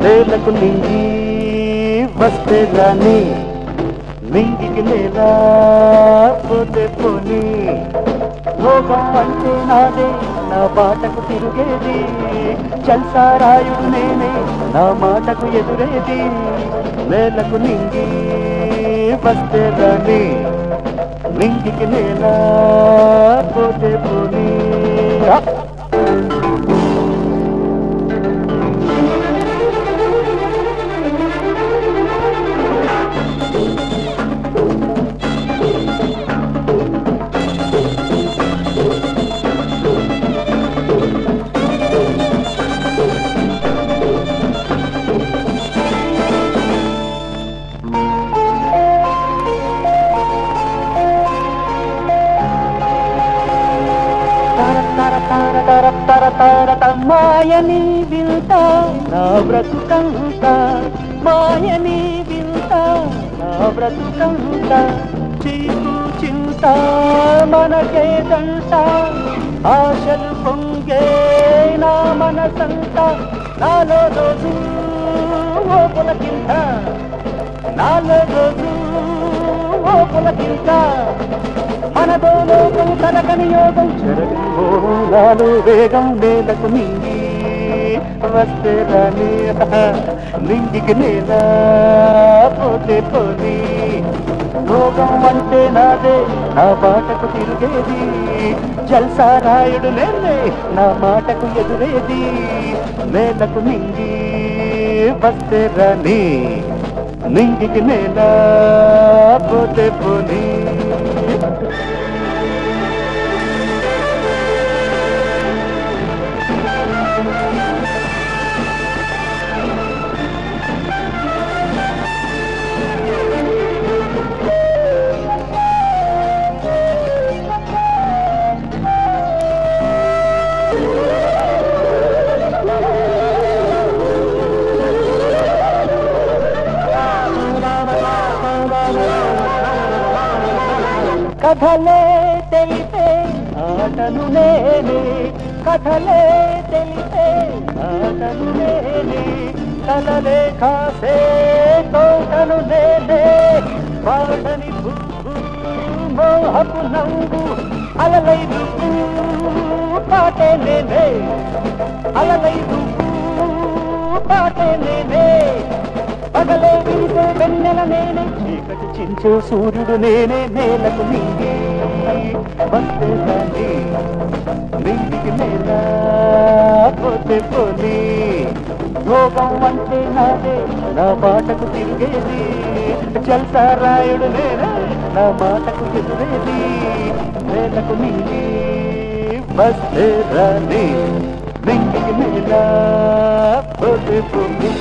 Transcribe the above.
నేలకు నింగి వస్తే రాని నింగికి నేల పోతే పోని లోకం అంటే నాదే నా బాటకు తిరిగేది చల్సారాయుడు నేనే నా మాటకు ఎదురేది నేలకు నింగి వస్తే రాని నింగికి నేల పోతే పోని మాయని వింత నా బ్రతుకంత మాయని వింత నా బ్రతుకంత చీకు చింత మనకేదంట ఆశలు పొంగే నా మనసంత నాలో రోజు ఓ పులకింత నాలో రోజు ఓ పులకింత మనదో లోకం తనకని యోగం చెరగో నాలో వేగం నేలకు నింగి వస్తే రాని నింగికి నేల పోతే పోని లోకం అంటే నాదే నా బాటకు తిరిగేది జల్సారాయుడు నేనే నా మాటకు ఎదురేది నేలకు నింగి వస్తే రాని నింగికి నేల పోతే పోని కథలే తెలిపే ఆటను నేనే కథలే తెలిపే ఆటను నేనే కలలే కాసే తోటను నేనే పాటని మోహపు నంగు అలలై పాటే నేనే అలలై పాటే నేనే పగలే విరిసే వెన్నెల నేనే చీకటి చించే సూర్యుడు నేనే నేలకు నింగి వస్తే రాని నింగికి నేల పోతే పోని యోగం అంటే నాదే నా బాటకు తిరిగేది చల్సారాయుడు నేనే నా మాటకు ఎదురేది నేలకు నింగి వస్తే రాని నింగికి నేల పోతే పోని